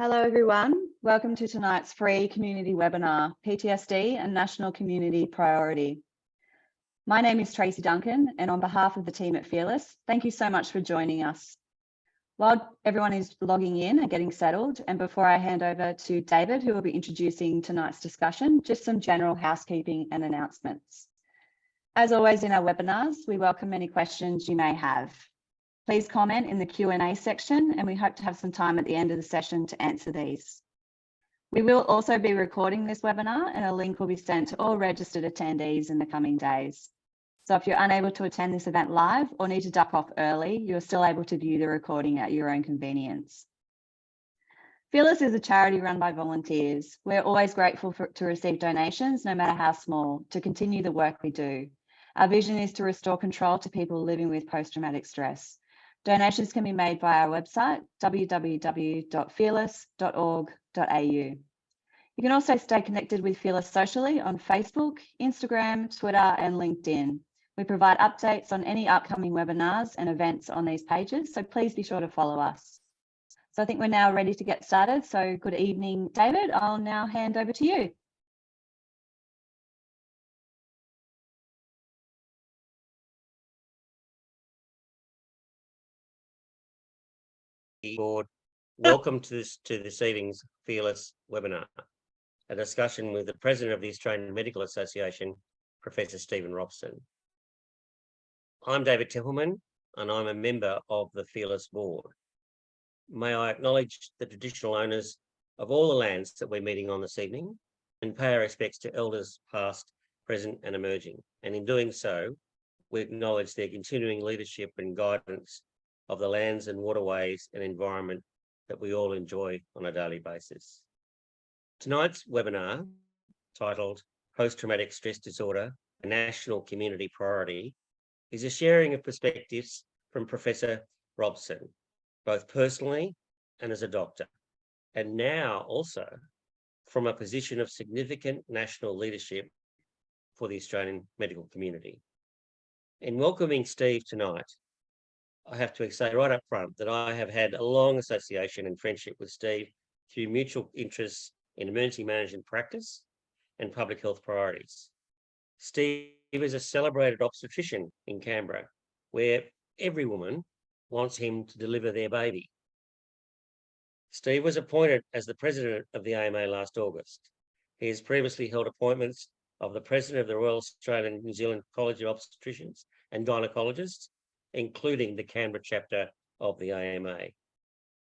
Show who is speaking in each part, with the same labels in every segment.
Speaker 1: Hello everyone, welcome to tonight's free community webinar, PTSD and National Community Priority. My name is Tracy Duncan, and on behalf of the team at Fearless, thank you so much for joining us. While everyone is logging in and getting settled, and before I hand over to David, who will be introducing tonight's discussion, just some general housekeeping and announcements. As always in our webinars, we welcome any questions you may have. Please comment in the Q&A section, and we hope to have some time at the end of the session to answer these. We will also be recording this webinar, and a link will be sent to all registered attendees in the coming days. So if you're unable to attend this event live or need to duck off early, you are still able to view the recording at your own convenience. Fearless is a charity run by volunteers. We're always grateful to receive donations, no matter how small, to continue the work we do. Our vision is to restore control to people living with post-traumatic stress. Donations can be made via our website, www.fearless.org.au. You can also stay connected with Fearless socially on Facebook, Instagram, Twitter, and LinkedIn. We provide updates on any upcoming webinars and events on these pages, so please be sure to follow us. So I think we're now ready to get started. So good evening, David. I'll now hand over to you.
Speaker 2: Board, welcome to this evening's Fearless webinar, a discussion with the President of the Australian Medical Association, Professor Stephen Robson. I'm David Templeman, and I'm a member of the Fearless board. May I acknowledge the traditional owners of all the lands that we're meeting on this evening and pay our respects to elders past, present and emerging. And in doing so, we acknowledge their continuing leadership and guidance of the lands and waterways and environment that we all enjoy on a daily basis. Tonight's webinar, titled Post-Traumatic Stress Disorder, a National Community Priority, is a sharing of perspectives from Professor Robson, both personally and as a doctor, and now also from a position of significant national leadership for the Australian medical community. In welcoming Steve tonight, I have to say right up front that I have had a long association and friendship with Steve through mutual interests in emergency management practice and public health priorities. Steve is a celebrated obstetrician in Canberra, where every woman wants him to deliver their baby. Steve was appointed as the president of the AMA last August. He has previously held appointments of the president of the Royal Australian New Zealand College of Obstetricians and Gynecologists, including the Canberra chapter of the AMA.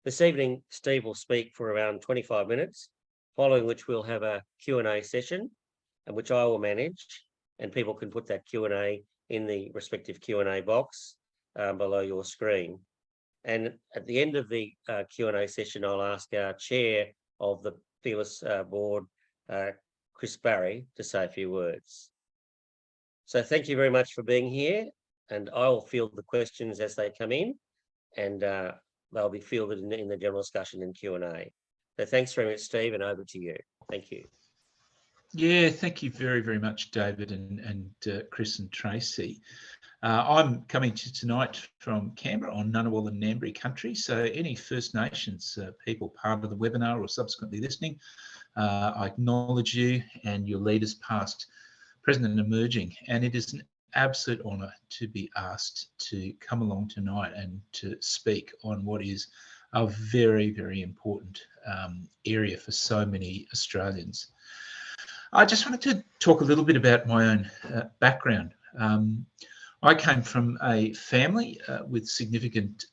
Speaker 2: This evening, Steve will speak for around 25 minutes, following which we'll have a Q&A session, and which I will manage, and people can put that Q&A in the respective Q&A box below your screen. And at the end of the Q&A session, I'll ask our chair of the Fearless board, Barrie, to say a few words. So thank you very much for being here. And I will field the questions as they come in, and they'll be fielded in the general discussion in Q&A. So thanks very much, Steve, and over to you. Thank you.
Speaker 3: Yeah, thank you very, very much, David and Chris and Tracy. I'm coming to tonight from Canberra on Ngunnawal and Ngambri country. So any First Nations people part of the webinar or subsequently listening, I acknowledge you and your leaders past, present and emerging. And it is an absolute honour to be asked to come along tonight and to speak on what is a very, very important area for so many Australians. I just wanted to talk a little bit about my own background. I came from a family with significant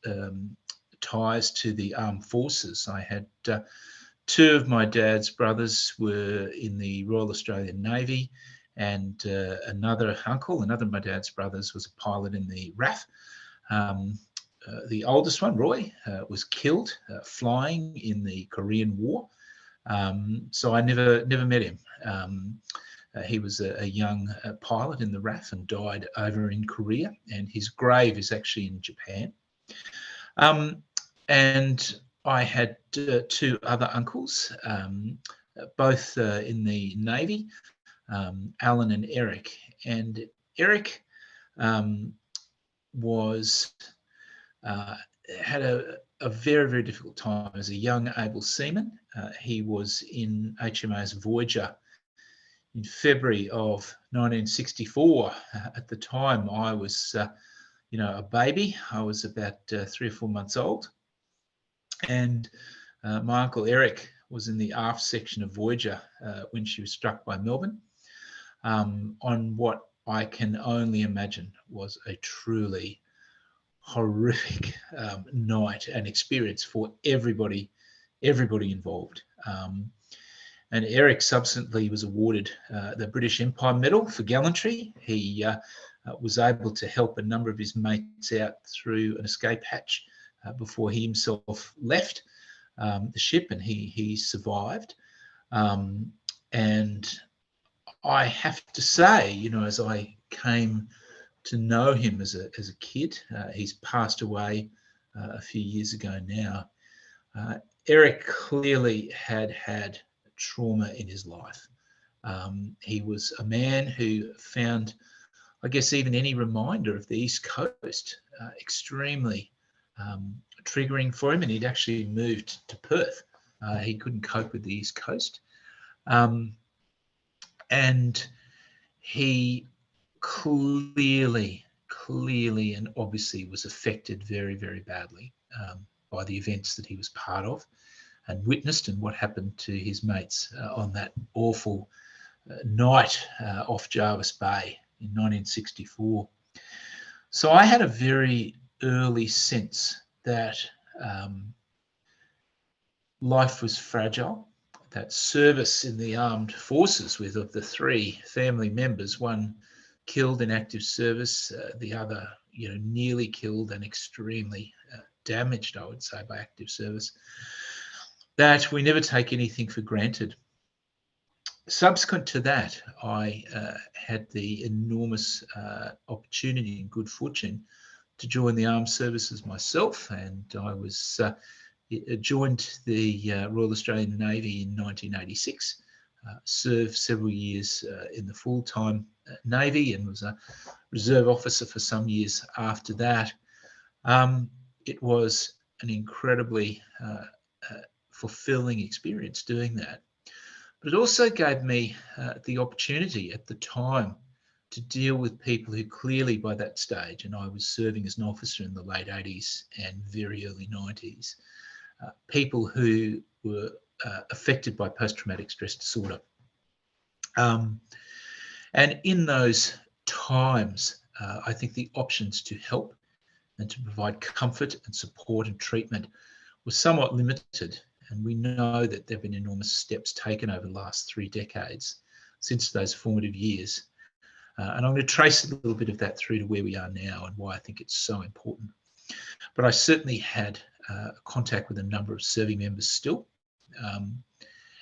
Speaker 3: ties to the armed forces. I had two of my dad's brothers were in the Royal Australian Navy, and another of my dad's brothers was a pilot in the RAF. The oldest one, Roy, was killed flying in the Korean War. So I never met him. He was a young pilot in the RAF and died over in Korea, and his grave is actually in Japan. And I had two other uncles, both in the Navy, Alan and Eric. And Eric was had a a very, very difficult time. As a young able seaman, he was in HMAS Voyager in February of 1964. At the time, I was, a baby. I was about 3 or 4 months old. And my uncle Eric was in the aft section of Voyager when she was struck by Melbourne on what I can only imagine was a truly horrific night and experience for everybody involved. And Eric subsequently was awarded the British Empire Medal for gallantry. He was able to help a number of his mates out through an escape hatch before he himself left the ship, and he survived. And I have to say, as I came to know him as a kid, he's passed away a few years ago now. Eric clearly had trauma in his life. He was a man who found, I guess, even any reminder of the East Coast extremely triggering for him, and he'd actually moved to Perth. He couldn't cope with the East Coast. And he clearly and obviously was affected very, very badly by the events that he was part of and witnessed, and what happened to his mates on that awful night off Jarvis Bay in 1964. So I had a very early sense that life was fragile, that service in the armed forces, with of the 3 family members, one killed in active service, the other, nearly killed and extremely damaged, I would say, by active service, that we never take anything for granted. Subsequent to that, I had the enormous opportunity and good fortune to join the armed services myself, and I was joined the Royal Australian Navy in 1986, served several years in the full-time Navy, and was a reserve officer for some years after that. It was an incredibly fulfilling experience doing that. But it also gave me the opportunity at the time to deal with people who clearly by that stage, and I was serving as an officer in the late 80s and very early 90s, people who were affected by post-traumatic stress disorder. And in those times, I think the options to help and to provide comfort and support and treatment were somewhat limited. And we know that there have been enormous steps taken over the last 3 decades since those formative years. And I'm going to trace a little bit of that through to where we are now and why I think it's so important. But I certainly had contact with a number of serving members still. And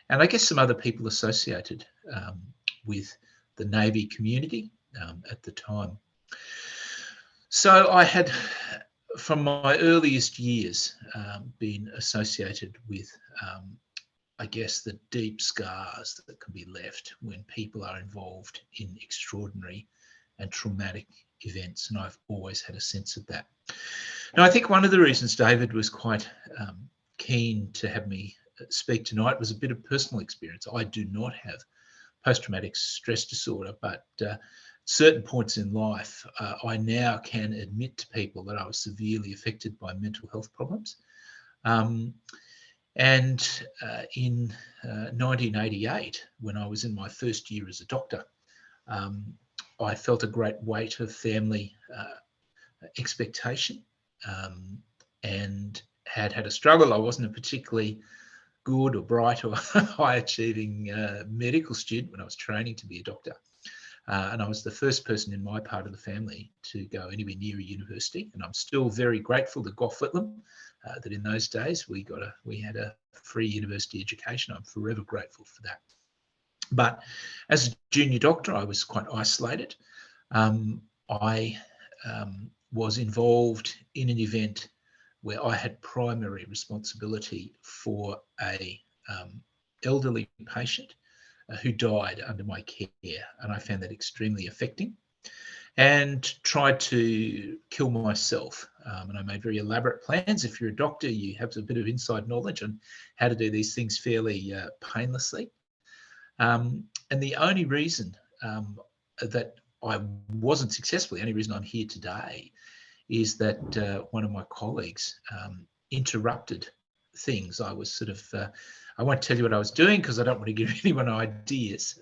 Speaker 3: I guess some other people associated with the Navy community at the time. So I had, from my earliest years, been associated with, I guess, the deep scars that can be left when people are involved in extraordinary and traumatic events. And I've always had a sense of that. Now, I think one of the reasons David was quite keen to have me speak tonight was a bit of personal experience. I do not have post-traumatic stress disorder, but certain points in life, I now can admit to people that I was severely affected by mental health problems. And in 1988, when I was in my first year as a doctor, I felt a great weight of family expectation and had a struggle. I wasn't a particularly good or bright or high-achieving medical student when I was training to be a doctor. And I was the first person in my part of the family to go anywhere near a university. And I'm still very grateful to Gough Whitlam that in those days we had a free university education. I'm forever grateful for that. But as a junior doctor, I was quite isolated. I was involved in an event where I had primary responsibility for a elderly patient who died under my care, and I found that extremely affecting. and tried to kill myself. And I made very elaborate plans. If you're a doctor, you have a bit of inside knowledge on how to do these things fairly painlessly. And the only reason that I wasn't successful, the only reason I'm here today, is that one of my colleagues interrupted things. I was sort of, I won't tell you what I was doing because I don't want to give anyone ideas,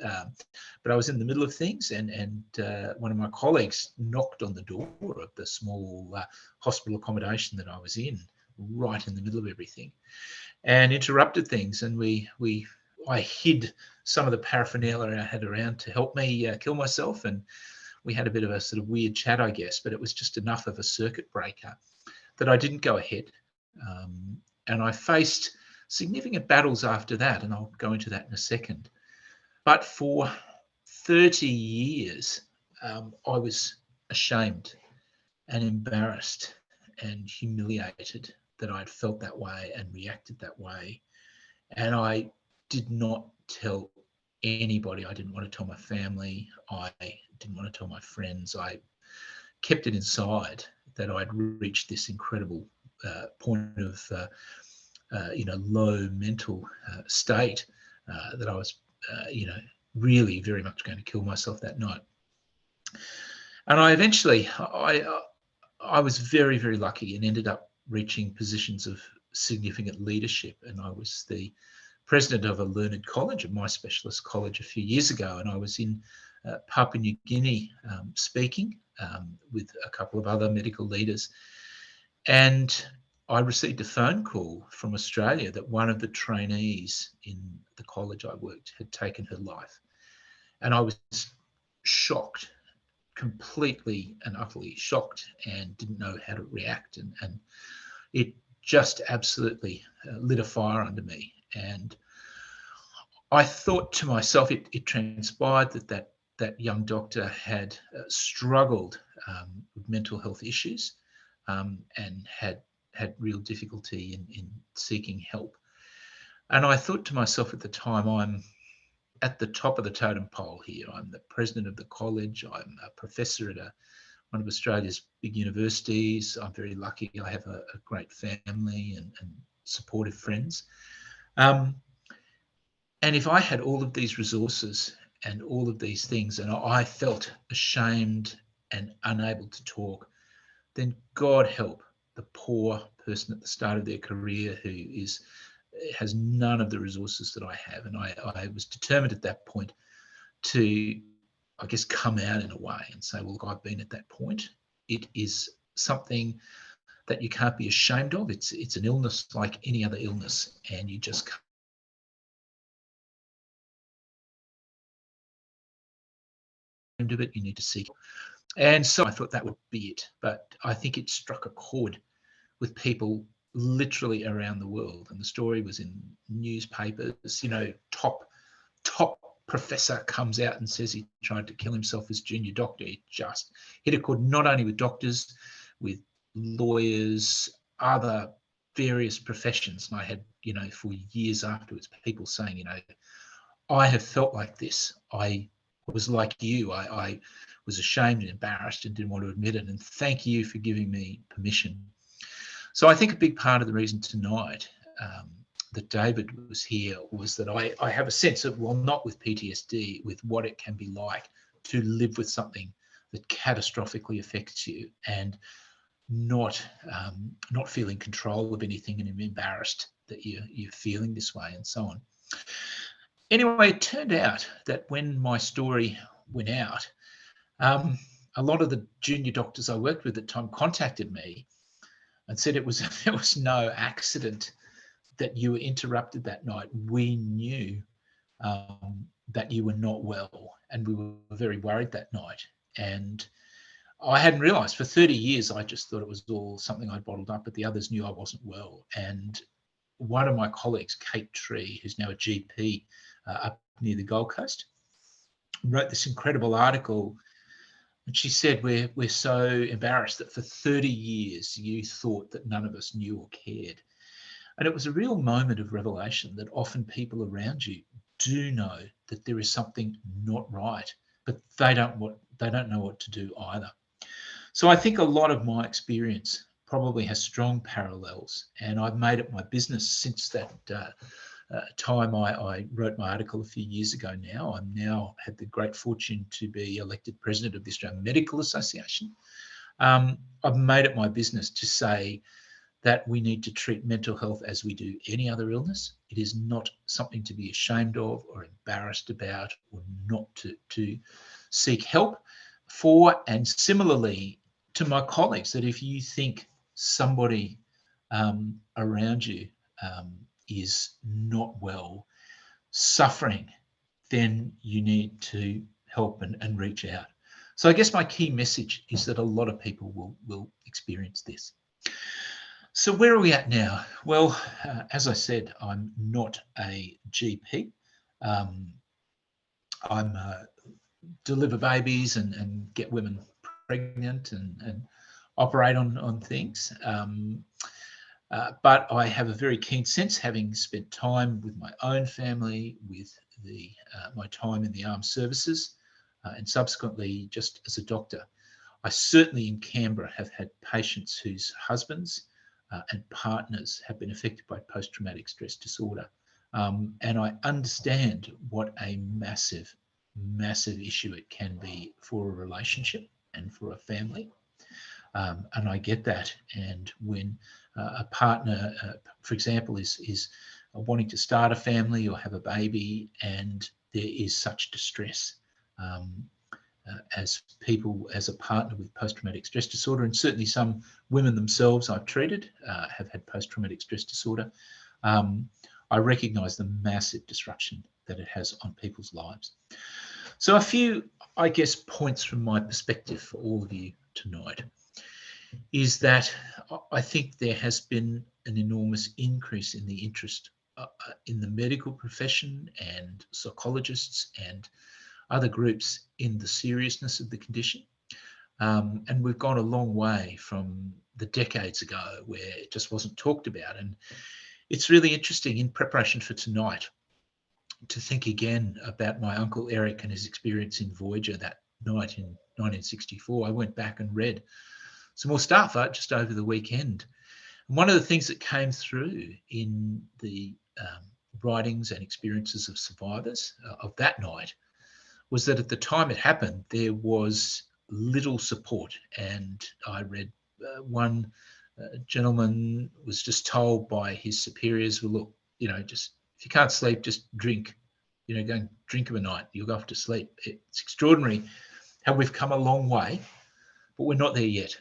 Speaker 3: but I was in the middle of things, and one of my colleagues knocked on the door of the small hospital accommodation that I was in, right in the middle of everything, and interrupted things. And I hid some of the paraphernalia I had around to help me kill myself, and we had a bit of a sort of weird chat, I guess, but it was just enough of a circuit breaker that I didn't go ahead. And I faced significant battles after that, and I'll go into that in a second. But for 30 years, I was ashamed and embarrassed and humiliated that I'd felt that way and reacted that way. And I did not tell anybody. I didn't want to tell my family. I didn't want to tell my friends. I kept it inside that I'd reached this incredible point of low mental state that I was really very much going to kill myself that night. And I eventually I was very, very lucky and ended up reaching positions of significant leadership. And I was the president of a learned college, my specialist college, a few years ago, and I was in Papua New Guinea speaking with a couple of other medical leaders. And I received a phone call from Australia that one of the trainees in the college I worked had taken her life. And I was shocked, completely and utterly shocked, and didn't know how to react. And it just absolutely lit a fire under me. And I thought to myself, it transpired that young doctor had struggled with mental health issues and had real difficulty in seeking help. And I thought to myself at the time, I'm at the top of the totem pole here. I'm the president of the college. I'm a professor at one of Australia's big universities. I'm very lucky. I have a great family and supportive friends. And if I had all of these resources and all of these things, and I felt ashamed and unable to talk, then God help the poor person at the start of their career who has none of the resources that I have. And I was determined at that point to, I guess, come out in a way and say, well, look, I've been at that point. It is something that you can't be ashamed of. It's an illness like any other illness, and you just can't of it. You need to seek. And so I thought that would be it. But I think it struck a chord with people literally around the world. And the story was in newspapers, top professor comes out and says he tried to kill himself as junior doctor. It just hit a chord not only with doctors, with lawyers, other various professions. And I had, for years afterwards, people saying, I have felt like this. I was like you. I was ashamed and embarrassed and didn't want to admit it. And thank you for giving me permission. So I think a big part of the reason tonight that David was here was that I have a sense of, well, not with PTSD, with what it can be like to live with something that catastrophically affects you and not feeling control of anything and embarrassed that you're feeling this way and so on. Anyway, it turned out that when my story went out, a lot of the junior doctors I worked with at the time contacted me and said there was no accident that you were interrupted that night. We knew that you were not well, and we were very worried that night. And I hadn't realised for 30 years, I just thought it was all something I'd bottled up, but the others knew I wasn't well. And one of my colleagues, Kate Tree, who's now a GP up near the Gold Coast, wrote this incredible article. And she said, we're so embarrassed that for 30 years you thought that none of us knew or cared. And it was a real moment of revelation that often people around you do know that there is something not right, but they don't know what to do either. So I think a lot of my experience probably has strong parallels, and I've made it my business since that time I wrote my article a few years ago now. I'm now had the great fortune to be elected president of the Australian Medical Association. I've made it my business to say that we need to treat mental health as we do any other illness. It is not something to be ashamed of or embarrassed about or not to seek help for. And similarly to my colleagues, that if you think somebody around you is not well, suffering, then you need to help and reach out. So I guess my key message is that a lot of people will experience this. So where are we at now? Well, as I said, I'm not a GP. I'm deliver babies and get women pregnant and operate on things. But I have a very keen sense, having spent time with my own family, with my time in the armed services, and subsequently just as a doctor. I certainly in Canberra have had patients whose husbands and partners have been affected by post-traumatic stress disorder. And I understand what a massive, massive issue it can be for a relationship and for a family. And I get that. And when a partner, for example, is wanting to start a family or have a baby, and there is such distress as a partner with post-traumatic stress disorder, and certainly some women themselves I've treated have had post-traumatic stress disorder, I recognise the massive disruption that it has on people's lives. So a few, I guess, points from my perspective for all of you tonight is that I think there has been an enormous increase in the interest in the medical profession and psychologists and other groups in the seriousness of the condition. And we've gone a long way from the decades ago where it just wasn't talked about. And it's really interesting in preparation for tonight to think again about my uncle Eric and his experience in Voyager that night in 1964. I went back and read some more stuff just over the weekend. And one of the things that came through in the writings and experiences of survivors of that night was that at the time it happened, there was little support. And I read one gentleman was just told by his superiors, well, look, just if you can't sleep, just drink, go and drink of a night, you'll go off to sleep. It's extraordinary how we've come a long way, but we're not there yet.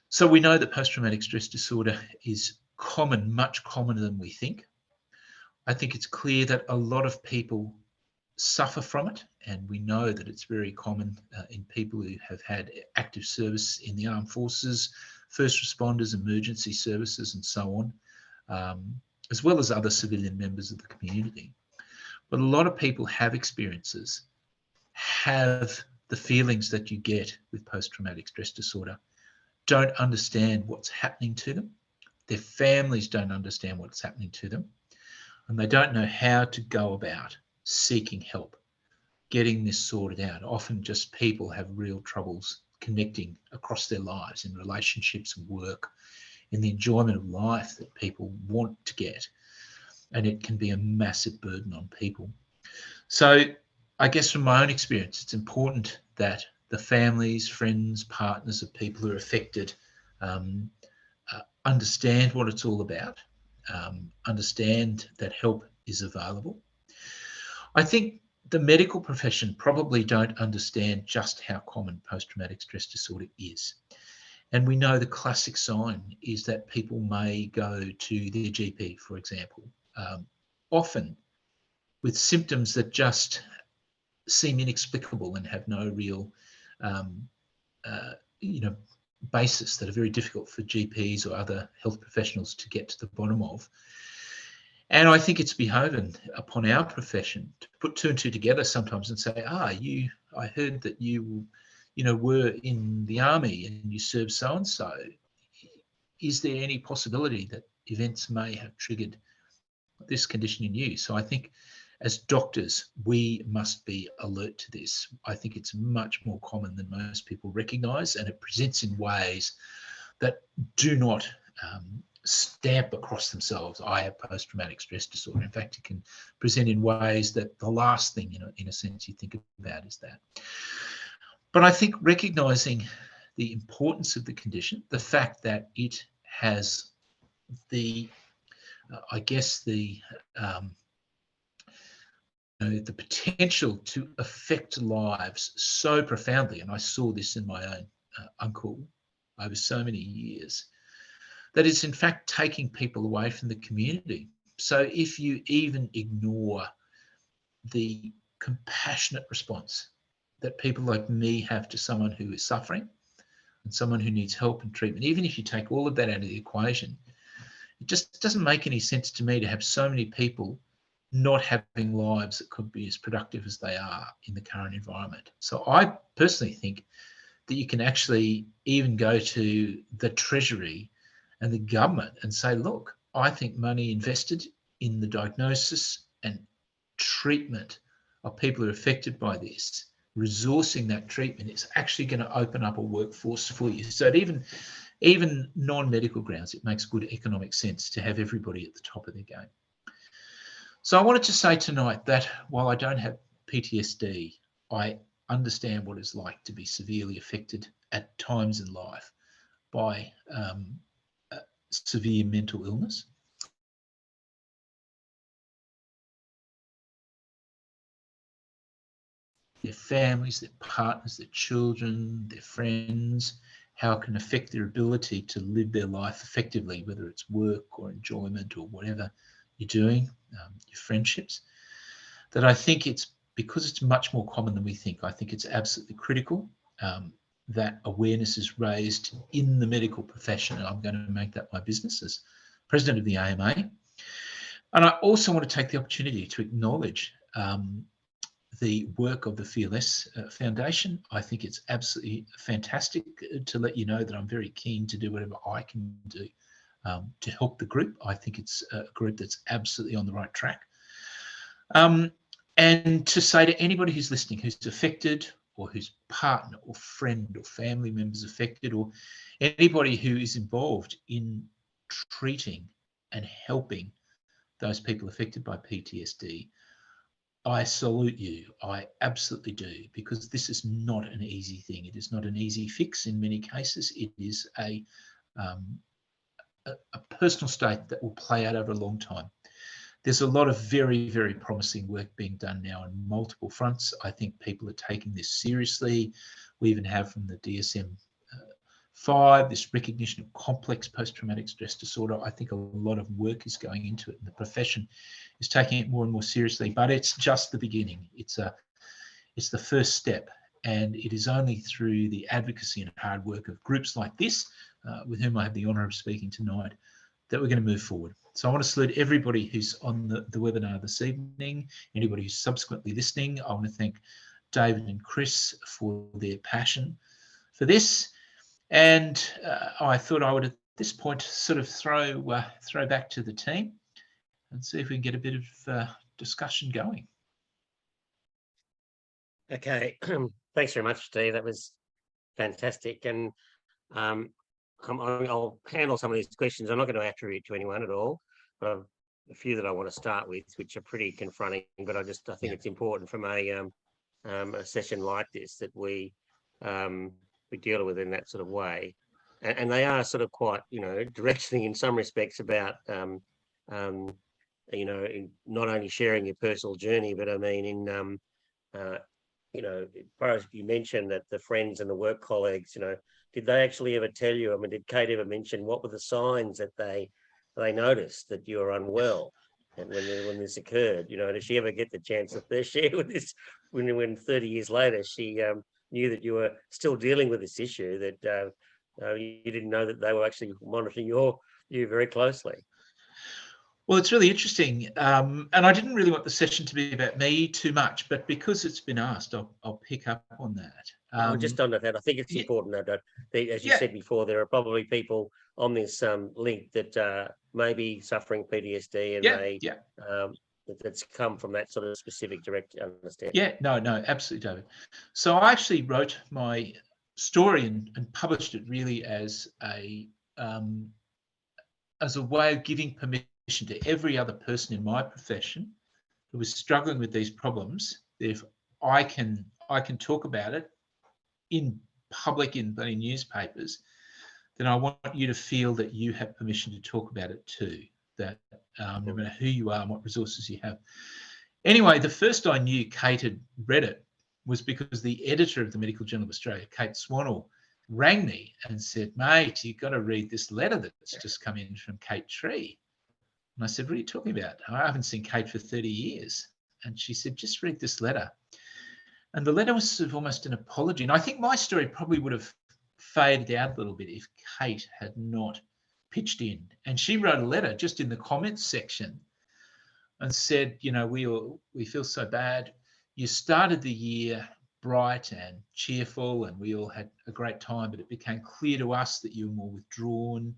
Speaker 3: So we know that post-traumatic stress disorder is common, much commoner than we think. I think it's clear that a lot of people suffer from it, and we know that it's very common in people who have had active service in the armed forces, first responders, emergency services, and so on, as well as other civilian members of the community. But a lot of people have experiences, have the feelings that you get with post-traumatic stress disorder, don't understand what's happening to them. Their families don't understand what's happening to them, and they don't know how to go about seeking help, getting this sorted out. Often just people have real troubles connecting across their lives in relationships and work, in the enjoyment of life that people want to get. And it can be a massive burden on people. So I guess from my own experience, it's important that the families, friends, partners of people who are affected understand what it's all about, understand that help is available. I think the medical profession probably don't understand just how common post-traumatic stress disorder is. And we know the classic sign is that people may go to their GP, for example, often with symptoms that just seem inexplicable and have no real, basis, that are very difficult for GPs or other health professionals to get to the bottom of. And I think it's beholden upon our profession to put two and two together sometimes and say, I heard that you were in the army and you served so-and-so. Is there any possibility that events may have triggered this condition in you? So I think as doctors, we must be alert to this. I think it's much more common than most people recognise, and it presents in ways that do not stamp across themselves, I have post-traumatic stress disorder. In fact, it can present in ways that the last thing, in a sense, you think about is that. But I think recognising the importance of the condition, the fact that it has the, I guess, the potential to affect lives so profoundly, and I saw this in my own uncle over so many years, that it's in fact taking people away from the community. So if you even ignore the compassionate response that people like me have to someone who is suffering and someone who needs help and treatment, even if you take all of that out of the equation, it just doesn't make any sense to me to have so many people not having lives that could be as productive as they are in the current environment. So I personally think that you can actually even go to the Treasury and the government and say, look, I think money invested in the diagnosis and treatment of people who are affected by this, resourcing that treatment, is actually going to open up a workforce for you. So even non-medical grounds, it makes good economic sense to have everybody at the top of their game. So I wanted to say tonight that while I don't have PTSD, I understand what it's like to be severely affected at times in life by severe mental illness. Their families, their partners, their children, their friends, how it can affect their ability to live their life effectively, whether it's work or enjoyment or whatever you're doing, your friendships. That I think it's, because it's much more common than we think, I think it's absolutely critical that awareness is raised in the medical profession, and I'm going to make that my business as president of the AMA. And I also want to take the opportunity to acknowledge the work of the Fearless Foundation. I think it's absolutely fantastic to let you know that I'm very keen to do whatever I can do to help the group. I think it's a group that's absolutely on the right track. And to say to anybody who's listening, who's affected, or whose partner or friend or family members affected, or anybody who is involved in treating and helping those people affected by PTSD, I salute you. I absolutely do, because this is not an easy thing. It is not an easy fix in many cases. It is a personal state that will play out over a long time. There's a lot of very, very promising work being done now on multiple fronts. I think people are taking this seriously. We even have from the DSM-5 this recognition of complex post-traumatic stress disorder. I think a lot of work is going into it, and the profession is taking it more and more seriously. But it's just the beginning. It's the first step, and it is only through the advocacy and hard work of groups like this, with whom I have the honour of speaking tonight, that we're going to move forward. So I want to salute everybody who's on the webinar this evening, anybody who's subsequently listening. I want to thank David and Chris for their passion for this. And I thought I would at this point sort of throw back to the team and see if we can get a bit of discussion going.
Speaker 2: Okay, thanks very much, Steve. That was fantastic. And I'll handle some of these questions. I'm not going to attribute to anyone at all, but I've a few that I want to start with, which are pretty confronting. But I think it's important from a session like this that we deal with in that sort of way, and they are sort of quite, directionally in some respects about in not only sharing your personal journey, but I mean in as far as you mentioned that the friends and the work colleagues, did they actually ever tell you? I mean, did Kate ever mention what were the signs that they noticed that you were unwell, and when this occurred? Did she ever get the chance to share with this when 30 years later she knew that you were still dealing with this issue, that you didn't know that they were actually monitoring you very closely?
Speaker 3: Well, it's really interesting, and I didn't really want the session to be about me too much, but because it's been asked, I'll pick up on that.
Speaker 2: Just on that, I think it's important that, as you said before, there are probably people on this link that may be suffering PTSD, and that's come from that sort of specific direct understanding?
Speaker 3: Yeah, no, absolutely, David. So I actually wrote my story and published it really as a way of giving permission to every other person in my profession who was struggling with these problems. If I can talk about it in public, in bloody newspapers, then I want you to feel that you have permission to talk about it too. That no matter who you are and what resources you have. Anyway, the first I knew Kate had read it was because the editor of the Medical Journal of Australia, Kate Swannell, rang me and said, "Mate, you've got to read this letter that's just come in from Kate Tree." And I said, "What are you talking about? I haven't seen Kate for 30 years. And she said, "Just read this letter." And the letter was sort of almost an apology. And I think my story probably would have faded out a little bit if Kate had not pitched in. And she wrote a letter just in the comments section and said, you know, we feel so bad. You started the year bright and cheerful and we all had a great time, but it became clear to us that you were more withdrawn.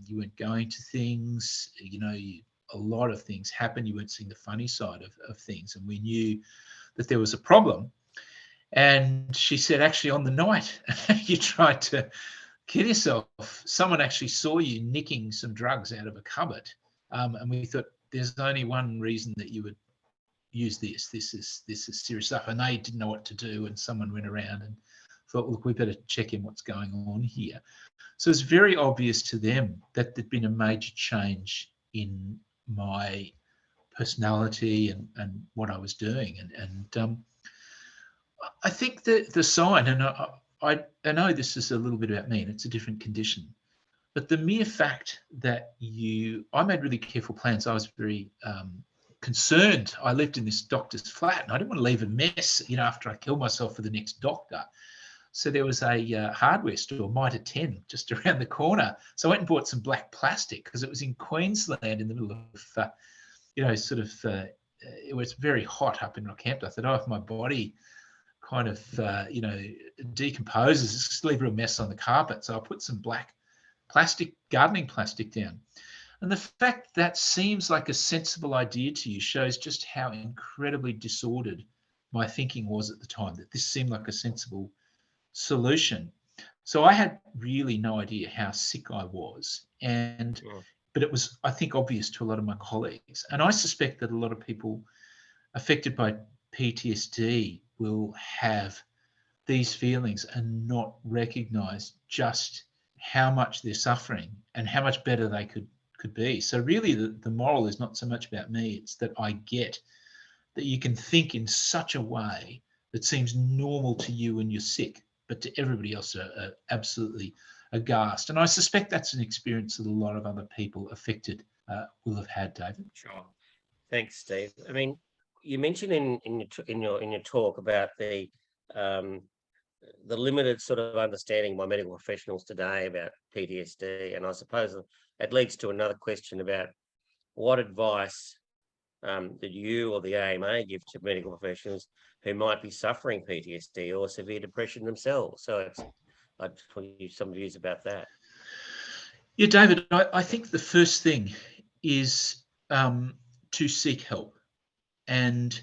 Speaker 3: You weren't going to things, you know, a lot of things happened. You weren't seeing the funny side of things. And we knew that there was a problem. And she said, actually, on the night you tried to kill yourself, someone actually saw you nicking some drugs out of a cupboard. And we thought there's only one reason that you would use this. This is serious stuff. And they didn't know what to do. And someone went around and thought, look, we better check in what's going on here. So it's very obvious to them that there'd been a major change in my personality and what I was doing. And I think the sign, and I know this is a little bit about me and it's a different condition, but the mere fact that I made really careful plans. I was very concerned. I lived in this doctor's flat and I didn't want to leave a mess, you know, after I killed myself for the next doctor. So there was a hardware store, Mitre 10, just around the corner. So I went and bought some black plastic because it was in Queensland in the middle of, you know, sort of, it was very hot up in Rockhampton. I thought, oh, if my body kind of, you know, decomposes, just leave a real mess on the carpet. So I put some black plastic, gardening plastic down. And the fact that seems like a sensible idea to you shows just how incredibly disordered my thinking was at the time, that this seemed like a sensible solution. So I had really no idea how sick I was. But it was, I think, obvious to a lot of my colleagues. And I suspect that a lot of people affected by PTSD will have these feelings and not recognize just how much they're suffering and how much better they could be. So really the moral is not so much about me, it's that I get that you can think in such a way that seems normal to you when you're sick, but to everybody else are absolutely aghast. And I suspect that's an experience that a lot of other people affected will have had, David.
Speaker 2: Sure. Thanks, Steve. I mean, you mentioned in your talk about the limited sort of understanding by medical professionals today about PTSD, and I suppose it leads to another question about what advice that you or the AMA give to medical professionals who might be suffering PTSD or severe depression themselves. So I'd want you some views about that.
Speaker 3: Yeah, David, I think the first thing is to seek help. And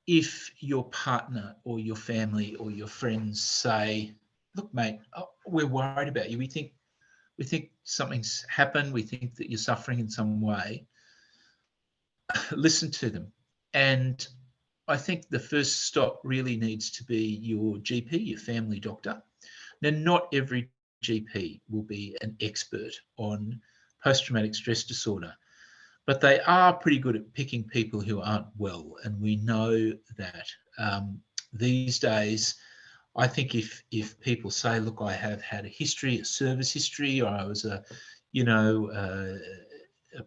Speaker 3: if your partner or your family or your friends say, look, mate, we're worried about you. We think something's happened. We think that you're suffering in some way. Listen to them. And I think the first stop really needs to be your GP, your family doctor. Now, not every GP will be an expert on post-traumatic stress disorder, but they are pretty good at picking people who aren't well. And we know that these days, I think if people say, look, I have had a history, a service history, or I was a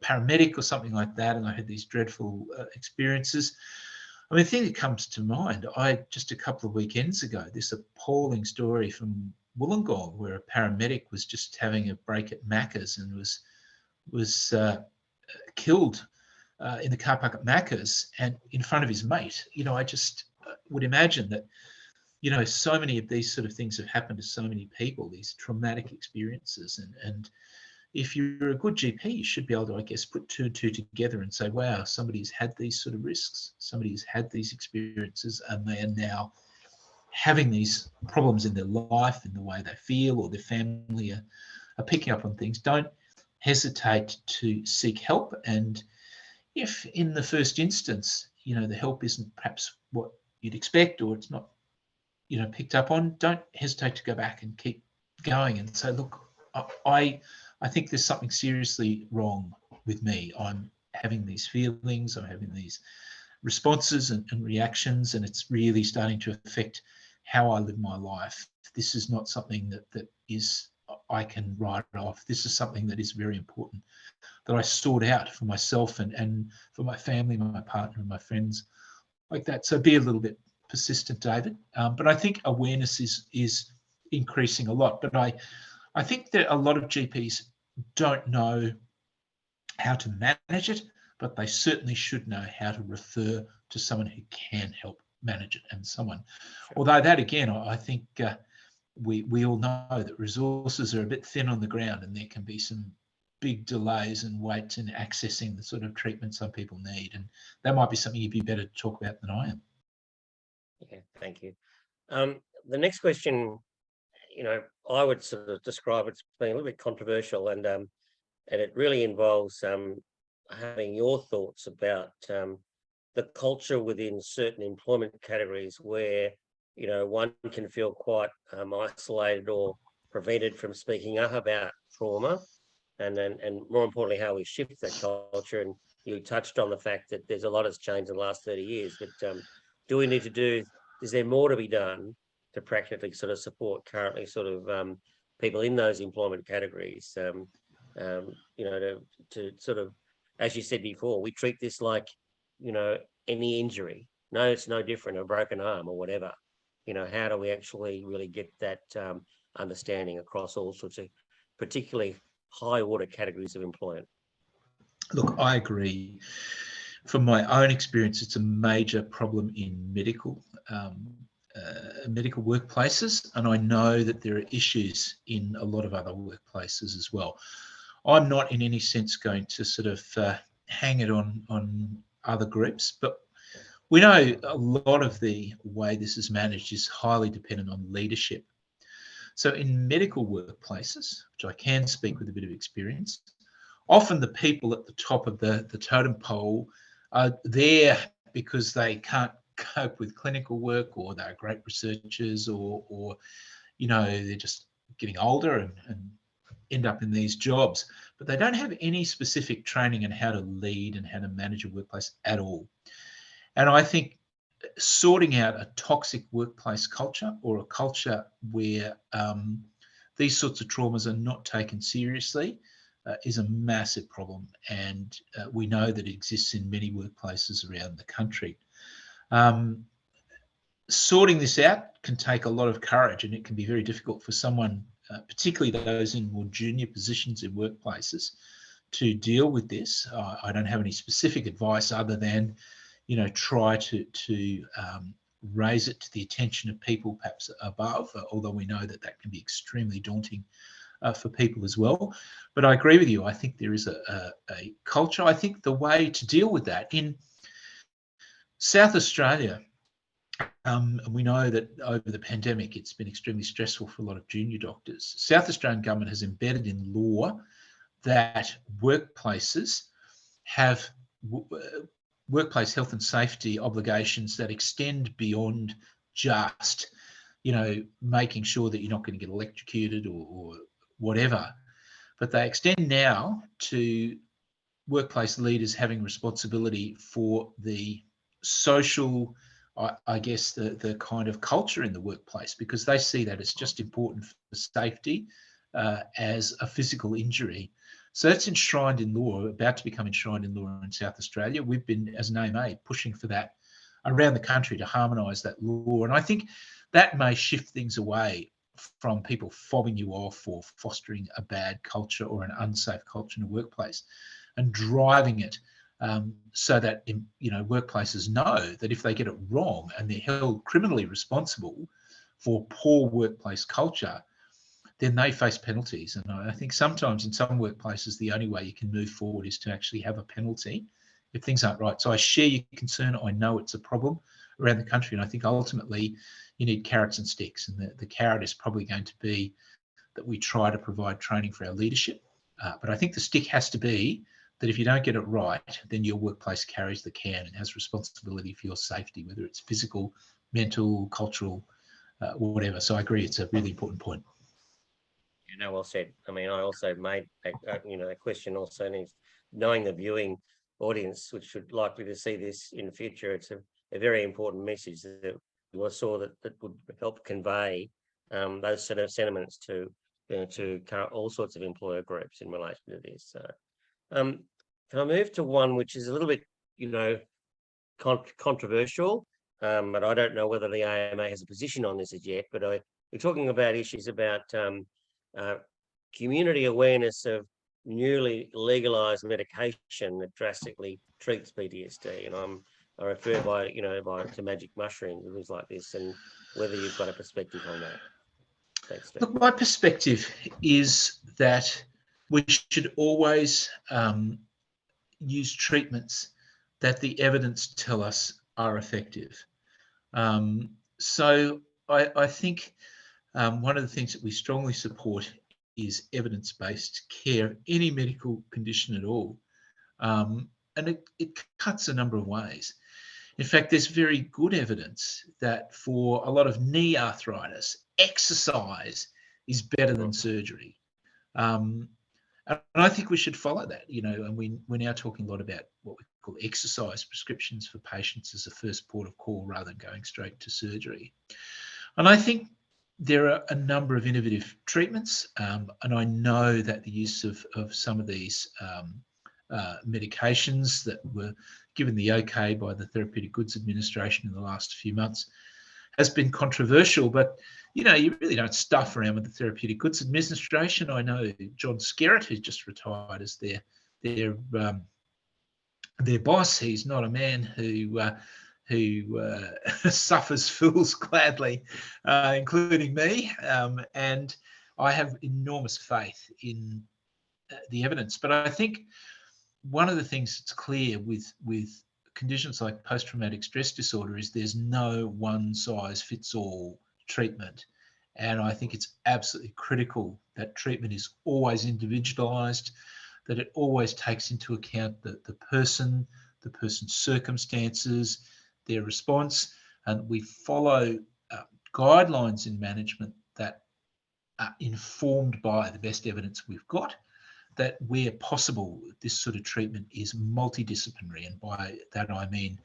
Speaker 3: paramedic or something like that, and I had these dreadful experiences. I mean, the thing that comes to mind, just a couple of weekends ago, this appalling story from Wollongong, where a paramedic was just having a break at Macca's and was killed in the car park at Macca's and in front of his mate. You know, I just would imagine that, you know, so many of these sort of things have happened to so many people, these traumatic experiences, and if you're a good GP, you should be able to, I guess, put two and two together and say, wow, somebody's had these sort of risks, somebody's had these experiences, and they are now having these problems in their life, in the way they feel, or their family are picking up on things. Don't hesitate to seek help. And if in the first instance, the help isn't perhaps what you'd expect, or it's not, picked up on, don't hesitate to go back and keep going and say, look, I think there's something seriously wrong with me. I'm having these feelings, I'm having these responses and reactions, and it's really starting to affect how I live my life. This is not something that is, I can write off. This is something that is very important that I sort out for myself and for my family, my partner, and my friends, like that. So be a little bit persistent, David. But I think awareness is increasing a lot. But I think that a lot of GPs don't know how to manage it, but they certainly should know how to refer to someone who can help manage it, and someone. Although that, again, I think we all know that resources are a bit thin on the ground, and there can be some big delays and waits in accessing the sort of treatment some people need. And that might be something you'd be better to talk about than I am.
Speaker 2: Yeah, thank you. The next question, I would sort of describe it as being a little bit controversial, and it really involves having your thoughts about the culture within certain employment categories where, one can feel quite isolated or prevented from speaking up about trauma, and more importantly, how we shift that culture. And you touched on the fact that there's a lot has changed in the last 30 years, but is there more to be done to practically sort of support currently sort of people in those employment categories, to sort of, as you said before, we treat this like, any injury. No, it's no different, a broken arm or whatever. How do we actually really get that understanding across all sorts of particularly high order categories of employment?
Speaker 3: Look, I agree. From my own experience, it's a major problem in medical workplaces, and I know that there are issues in a lot of other workplaces as well. I'm not in any sense going to sort of hang it on other groups, but we know a lot of the way this is managed is highly dependent on leadership. So in medical workplaces, which I can speak with a bit of experience, often the people at the top of the totem pole are there because they can't cope with clinical work, or they're great researchers, or they're just getting older and end up in these jobs, but they don't have any specific training in how to lead and how to manage a workplace at all. And I think sorting out a toxic workplace culture, or a culture where these sorts of traumas are not taken seriously, is a massive problem. And we know that it exists in many workplaces around the country. Sorting this out can take a lot of courage, and it can be very difficult for someone, particularly those in more junior positions in workplaces, to deal with this. I don't have any specific advice other than, try to raise it to the attention of people perhaps above, although we know that can be extremely daunting for people as well. But I agree with you. I think there is a culture. I think the way to deal with that in South Australia, and we know that over the pandemic, it's been extremely stressful for a lot of junior doctors. South Australian government has embedded in law that workplaces have workplace health and safety obligations that extend beyond just, making sure that you're not going to get electrocuted or whatever, but they extend now to workplace leaders having responsibility for the social, I guess, the kind of culture in the workplace, because they see that it's just important for safety as a physical injury. So that's enshrined in law, about to become enshrined in law in South Australia. We've been, as an AMA, pushing for that around the country to harmonise that law. And I think that may shift things away from people fobbing you off or fostering a bad culture or an unsafe culture in a workplace, and driving it so that, workplaces know that if they get it wrong and they're held criminally responsible for poor workplace culture, then they face penalties. And I think sometimes in some workplaces, the only way you can move forward is to actually have a penalty if things aren't right. So I share your concern. I know it's a problem around the country. And I think ultimately you need carrots and sticks. And the carrot is probably going to be that we try to provide training for our leadership. But I think the stick has to be that if you don't get it right, then your workplace carries the can and has responsibility for your safety, whether it's physical, mental, cultural, whatever. So I agree, it's a really important point.
Speaker 2: You know, well said. I mean, I also made a question also needs knowing the viewing audience, which should likely to see this in the future. It's a very important message that we saw that would help convey those sort of sentiments to all sorts of employer groups in relation to this. Can I move to one which is a little bit, controversial, but I don't know whether the AMA has a position on this as yet. But we're talking about issues about community awareness of newly legalised medication that drastically treats PTSD, and I refer to magic mushrooms and things like this, and whether you've got a perspective on that. Thanks, Steve.
Speaker 3: Look, my perspective is that we should always use treatments that the evidence tell us are effective. So I think one of the things that we strongly support is evidence-based care, any medical condition at all. And it cuts a number of ways. In fact, there's very good evidence that for a lot of knee arthritis, exercise is better than surgery. And I think we should follow that, and we're now talking a lot about what we call exercise prescriptions for patients as a first port of call rather than going straight to surgery. And I think there are a number of innovative treatments, and I know that the use of some of these medications that were given the okay by the Therapeutic Goods Administration in the last few months has been controversial, but you really don't stuff around with the Therapeutic Goods Administration. I know John Skerritt, who's just retired, as their boss. He's not a man who suffers fools gladly, including me. And I have enormous faith in the evidence. But I think one of the things that's clear with conditions like post-traumatic stress disorder is there's no one-size-fits-all treatment. And I think it's absolutely critical that treatment is always individualised, that it always takes into account the person's circumstances, their response, and we follow guidelines in management that are informed by the best evidence we've got, that where possible, this sort of treatment is multidisciplinary. And by that, I mean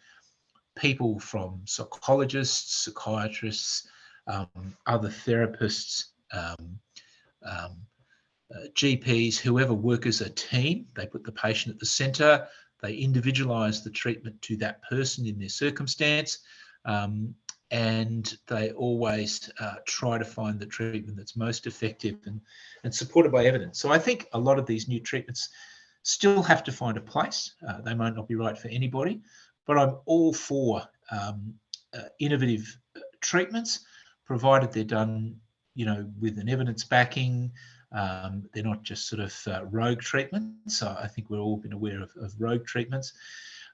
Speaker 3: people from psychologists, psychiatrists, other therapists, GPs, whoever work as a team. They put the patient at the centre. They individualise the treatment to that person in their circumstance. And they always try to find the treatment that's most effective and supported by evidence. So I think a lot of these new treatments still have to find a place. They might not be right for anybody, but I'm all for innovative treatments, provided they're done, with an evidence backing. They're not just sort of rogue treatments. So I think we've all been aware of rogue treatments.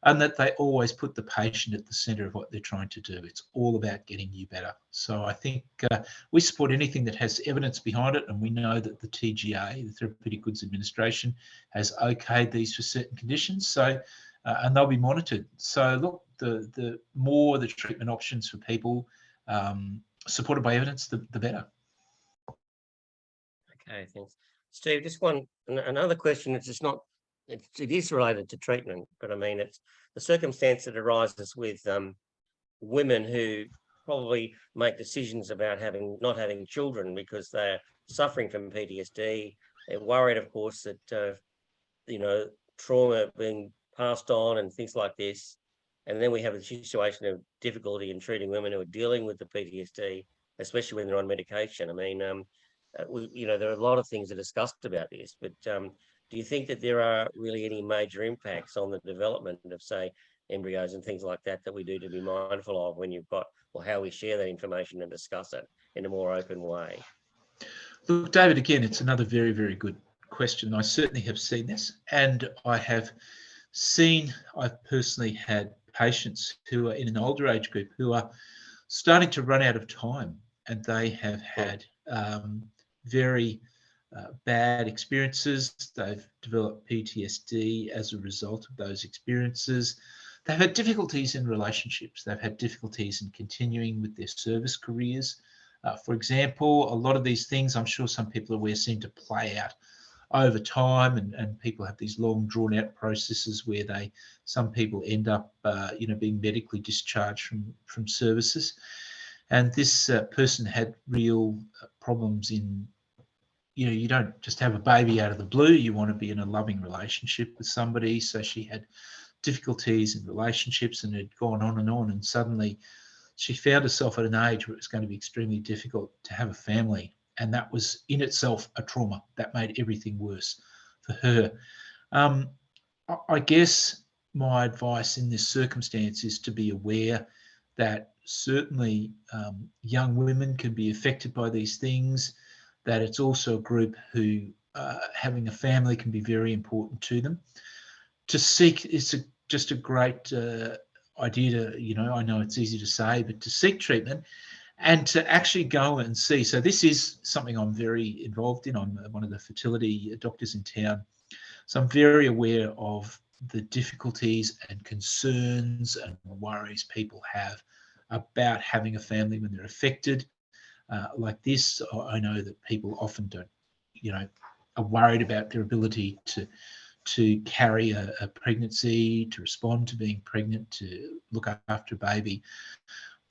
Speaker 3: And that they always put the patient at the centre of what they're trying to do. It's all about getting you better. So I think we support anything that has evidence behind it, and we know that the TGA, the Therapeutic Goods Administration, has okayed these for certain conditions. So and they'll be monitored. So look, the more the treatment options for people supported by evidence, the better.
Speaker 2: Okay, thanks, Steve. Just another question. It's just not. It is related to treatment, but I mean, it's the circumstance that arises with women who probably make decisions about not having children because they're suffering from PTSD. They're worried, of course, that trauma being passed on and things like this. And then we have a situation of difficulty in treating women who are dealing with the PTSD, especially when they're on medication. I mean, there are a lot of things that are discussed about this, but do you think that there are really any major impacts on the development of, say, embryos and things like that we do to be mindful of when you've got, or how we share that information and discuss it in a more open way?
Speaker 3: Look, David, again, it's another very, very good question. I certainly have seen this, and I've personally had patients who are in an older age group who are starting to run out of time, and they have had very bad experiences. They've developed PTSD as a result of those experiences. They've had difficulties in relationships. They've had difficulties in continuing with their service careers. For example, a lot of these things, I'm sure some people are aware, seem to play out over time, and people have these long drawn out processes where some people end up being medically discharged from services. And this person had real problems in, you don't just have a baby out of the blue. You want to be in a loving relationship with somebody. So she had difficulties in relationships, and had gone on, and suddenly she found herself at an age where it was going to be extremely difficult to have a family. And that was in itself a trauma that made everything worse for her. I guess my advice in this circumstance is to be aware that certainly young women can be affected by these things, that it's also a group who having a family can be very important to them. To seek, it's just a great idea to, I know it's easy to say, but to seek treatment and to actually go and see. So this is something I'm very involved in. I'm one of the fertility doctors in town. So I'm very aware of the difficulties and concerns and worries people have about having a family when they're affected like this. I know that people often don't, are worried about their ability to carry a pregnancy, to respond to being pregnant, to look after a baby.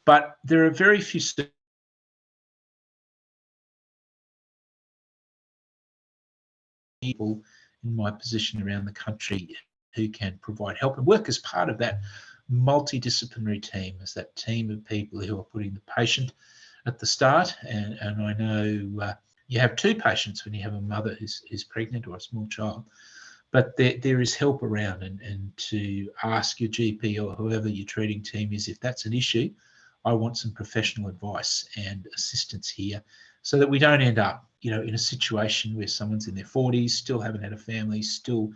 Speaker 3: But there are very few people in my position around the country who can provide help and work as part of that multidisciplinary team, as that team of people who are putting the patient at the start. And I know you have two patients when you have a mother who's pregnant or a small child, but there is help around, and to ask your GP or whoever your treating team is, if that's an issue, I want some professional advice and assistance here, so that we don't end up, in a situation where someone's in their 40s, still haven't had a family, still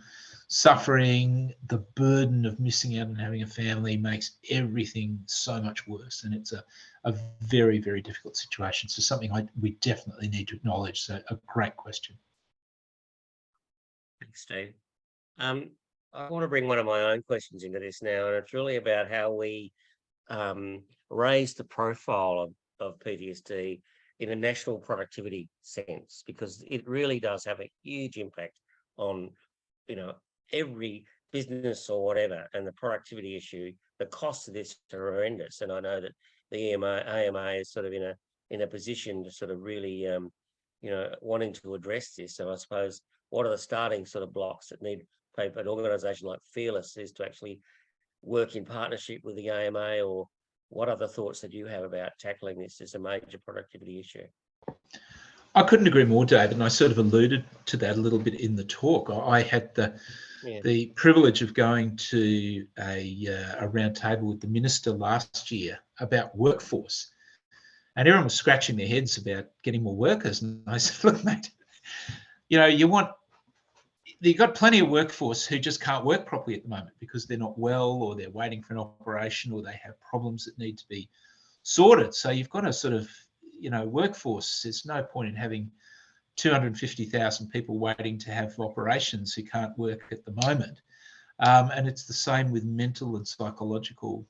Speaker 3: suffering. The burden of missing out on having a family makes everything so much worse, and it's a very, very difficult situation. So something we definitely need to acknowledge. So a great question.
Speaker 2: Thanks, Steve. I want to bring one of my own questions into this now, and it's really about how we raise the profile of PTSD in a national productivity sense, because it really does have a huge impact on, every business or whatever, and the productivity issue. The costs of this are horrendous, and I know that the AMA is sort of in a position to sort of really, wanting to address this. So I suppose, what are the starting sort of blocks that need an organisation like Fearless is to actually work in partnership with the AMA, or what other thoughts that you have about tackling this as a major productivity issue?
Speaker 3: I couldn't agree more, David, and I sort of alluded to that a little bit in the talk. I had the privilege of going to a round table with the Minister last year about workforce, and everyone was scratching their heads about getting more workers. And I said, look, mate, you've got plenty of workforce who just can't work properly at the moment because they're not well, or they're waiting for an operation, or they have problems that need to be sorted. So you've got a sort of, workforce. There's no point in having 250,000 people waiting to have operations who can't work at the moment. And it's the same with mental and psychological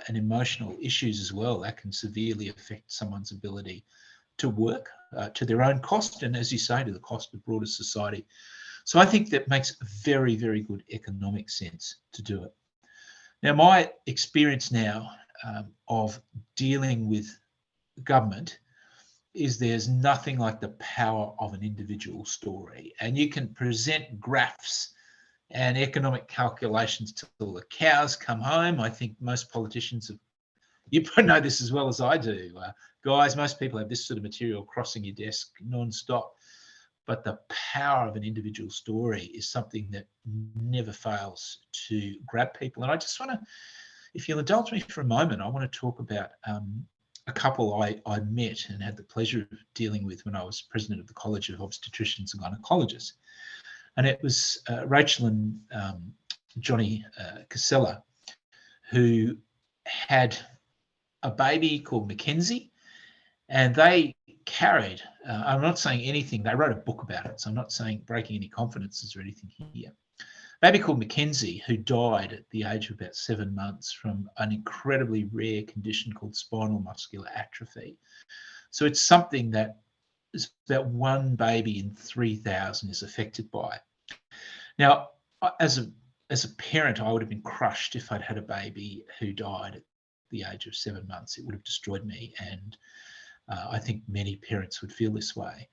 Speaker 3: and emotional issues as well. That can severely affect someone's ability to work to their own cost, and, as you say, to the cost of broader society. So I think that makes very, very good economic sense to do it. Now, my experience now of dealing with government is there's nothing like the power of an individual story. And you can present graphs and economic calculations till the cows come home. I think most politicians you probably know this as well as I do. Guys, most people have this sort of material crossing your desk non-stop. But the power of an individual story is something that never fails to grab people. And I just want to, if you'll indulge me for a moment, I want to talk about a couple I met and had the pleasure of dealing with when I was president of the College of Obstetricians and Gynecologists. And it was Rachel and Johnny Casella, who had a baby called Mackenzie, and they carried, I'm not saying anything, they wrote a book about it, so I'm not saying breaking any confidences or anything here. Baby called Mackenzie, who died at the age of about 7 months from an incredibly rare condition called spinal muscular atrophy. So it's something that is about one baby in 3,000 is affected by. Now, as a parent, I would have been crushed if I'd had a baby who died at the age of 7 months. It would have destroyed me, and I think many parents would feel this way.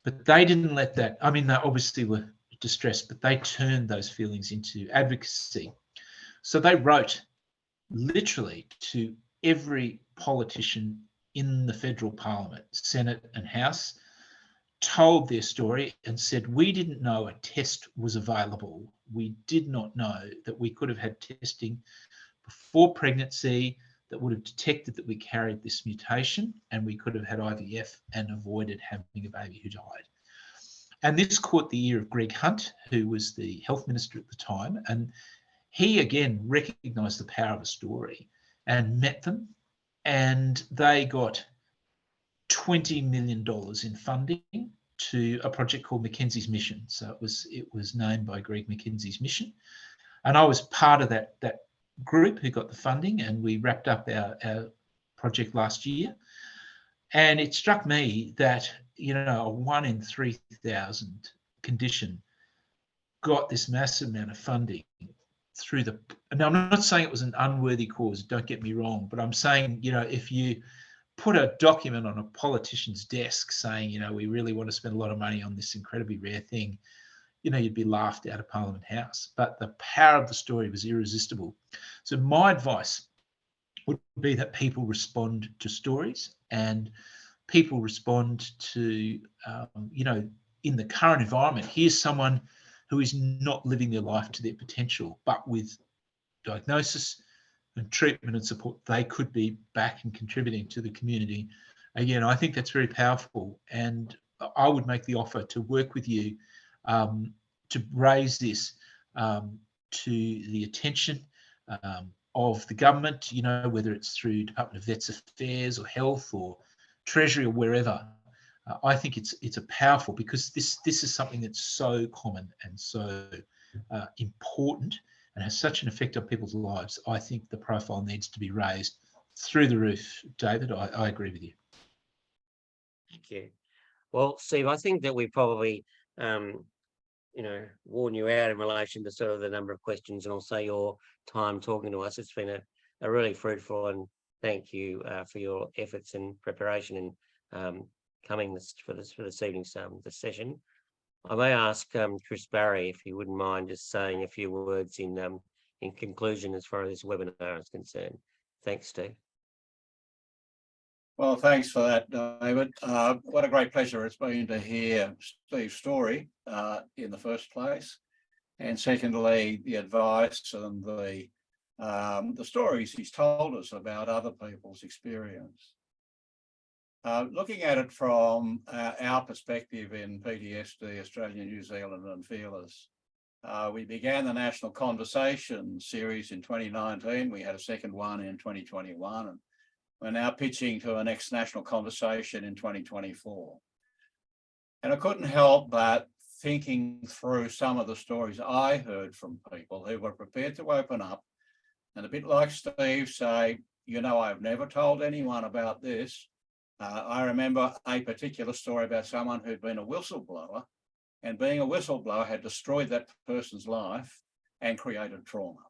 Speaker 3: But they didn't let that, I mean, they obviously were distressed, but they turned those feelings into advocacy. So they wrote literally to every politician in the federal parliament, Senate and House, told their story and said, we didn't know a test was available. We did not know that we could have had testing before pregnancy that would have detected that we carried this mutation, and we could have had IVF and avoided having a baby who died. And this caught the ear of Greg Hunt, who was the health minister at the time. And he, again, recognised the power of a story and met them. And they got $20 million in funding to a project called Mackenzie's Mission. So it was named by Greg Mackenzie's Mission. And I was part of that group who got the funding, and we wrapped up our project last year. And it struck me that, a 1 in 3,000 condition got this massive amount of funding through the. Now, I'm not saying it was an unworthy cause, don't get me wrong, but I'm saying, if you put a document on a politician's desk saying, we really want to spend a lot of money on this incredibly rare thing, you'd be laughed out of Parliament House. But the power of the story was irresistible. So my advice would be that people respond to stories, and people respond to, in the current environment, here's someone who is not living their life to their potential, but with diagnosis and treatment and support, they could be back and contributing to the community. Again, I think that's very powerful, and I would make the offer to work with you to raise this to the attention of the government, whether it's through Department of Vets Affairs or Health or Treasury or wherever. I think it's a powerful, because this is something that's so common and so important and has such an effect on people's lives. I think the profile needs to be raised through the roof. David, I agree with you.
Speaker 2: Thank you. Well, Steve, I think that we probably, worn you out in relation to sort of the number of questions and also your time talking to us. It's been a really fruitful, and thank you for your efforts and preparation and coming for this evening's this session. I may ask Chris Barrie if he wouldn't mind just saying a few words in conclusion as far as this webinar is concerned. Thanks, Steve.
Speaker 4: Well, thanks for that, David. What a great pleasure it's been to hear Steve's story in the first place, and secondly, the advice and the stories he's told us about other people's experience. Looking at it from our perspective in PTSD, Australia, New Zealand and Fearless, we began the National Conversation series in 2019. We had a second one in 2021, and we're now pitching to a next national conversation in 2024. And I couldn't help but thinking through some of the stories I heard from people who were prepared to open up, and a bit like Steve say, I've never told anyone about this. I remember a particular story about someone who'd been a whistleblower, and being a whistleblower had destroyed that person's life and created trauma.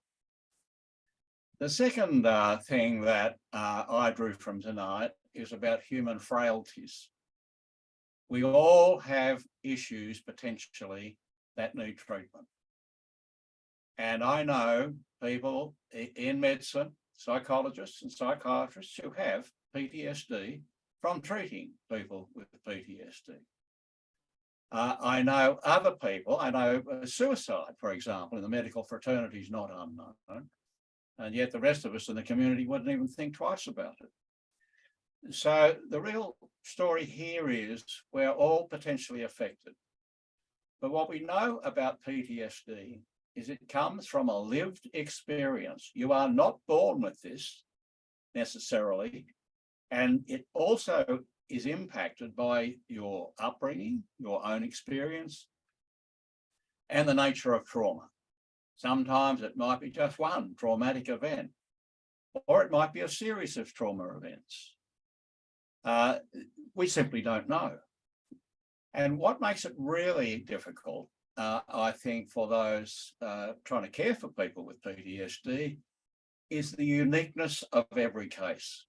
Speaker 4: The second thing that I drew from tonight is about human frailties. We all have issues potentially that need treatment. And I know people in medicine, psychologists and psychiatrists who have PTSD from treating people with PTSD. I know other people, I know suicide, for example, in the medical fraternity is not unknown. And yet the rest of us in the community wouldn't even think twice about it. So the real story here is we're all potentially affected. But what we know about PTSD is it comes from a lived experience. You are not born with this necessarily. And it also is impacted by your upbringing, your own experience, and the nature of trauma. Sometimes it might be just one traumatic event, or it might be a series of trauma events. We simply don't know. And what makes it really difficult, I think, for those trying to care for people with PTSD is the uniqueness of every case.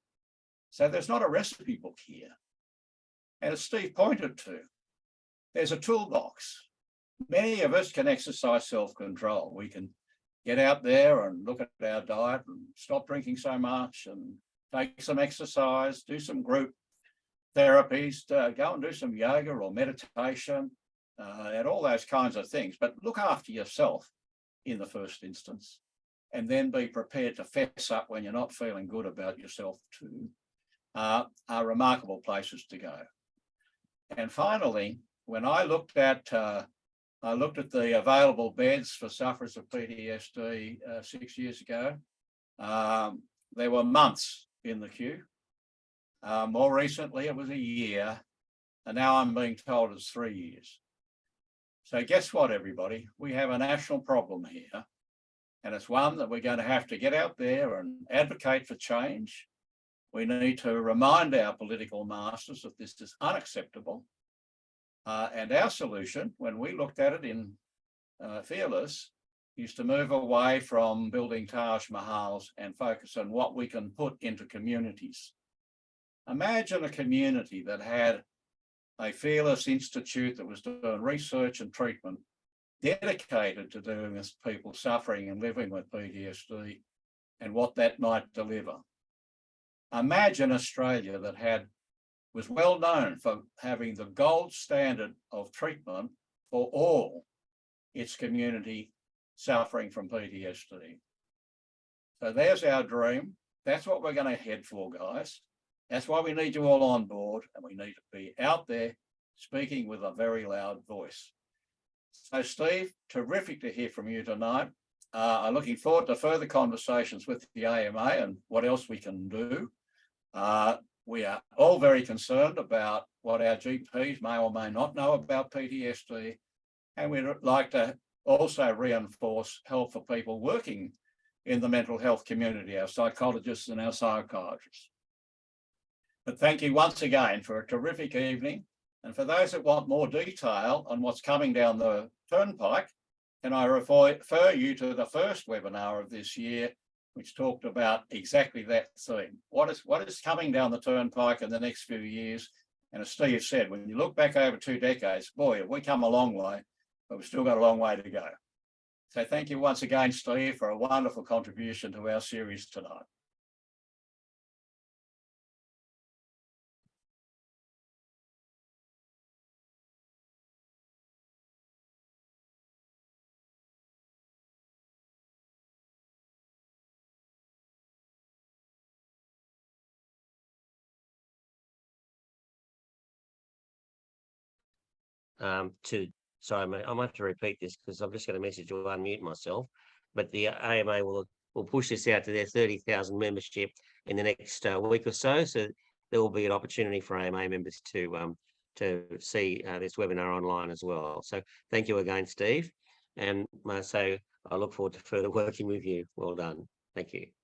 Speaker 4: So there's not a recipe book here. And as Steve pointed to, there's a toolbox. Many of us can exercise self-control. We can get out there and look at our diet and stop drinking so much and take some exercise, do some group therapies, go and do some yoga or meditation, and all those kinds of things. But look after yourself in the first instance, and then be prepared to fess up when you're not feeling good about yourself too, are remarkable places to go. And finally, when I looked at the available beds for sufferers of PTSD 6 years ago, there were months in the queue. More recently, it was a year, and now I'm being told it's 3 years. So guess what, everybody? We have a national problem here, and it's one that we're going to have to get out there and advocate for change. We need to remind our political masters that this is unacceptable. And our solution, when we looked at it in Fearless, is to move away from building Taj Mahals and focus on what we can put into communities. Imagine a community that had a Fearless Institute that was doing research and treatment dedicated to doing with people suffering and living with PTSD and what that might deliver. Imagine Australia that was well known for having the gold standard of treatment for all its community suffering from PTSD. So there's our dream. That's what we're going to head for, guys. That's why we need you all on board, and we need to be out there speaking with a very loud voice. So Steve, terrific to hear from you tonight. I'm looking forward to further conversations with the AMA and what else we can do. We are all very concerned about what our GPs may or may not know about PTSD, and we'd like to also reinforce help for people working in the mental health community, our psychologists and our psychiatrists. But thank you once again for a terrific evening. And for those that want more detail on what's coming down the turnpike, can I refer you to the first webinar of this year, which talked about exactly that theme. What is coming down the turnpike in the next few years? And as Steve said, when you look back over 2 decades, boy, have we come a long way, but we've still got a long way to go. So thank you once again, Steve, for a wonderful contribution to our series tonight.
Speaker 2: Sorry, I might have to repeat this because I've just got a message to unmute myself. But the AMA will push this out to their 30,000 membership in the next week or so. So there will be an opportunity for AMA members to see this webinar online as well. So thank you again, Steve. And so I look forward to further working with you. Well done. Thank you.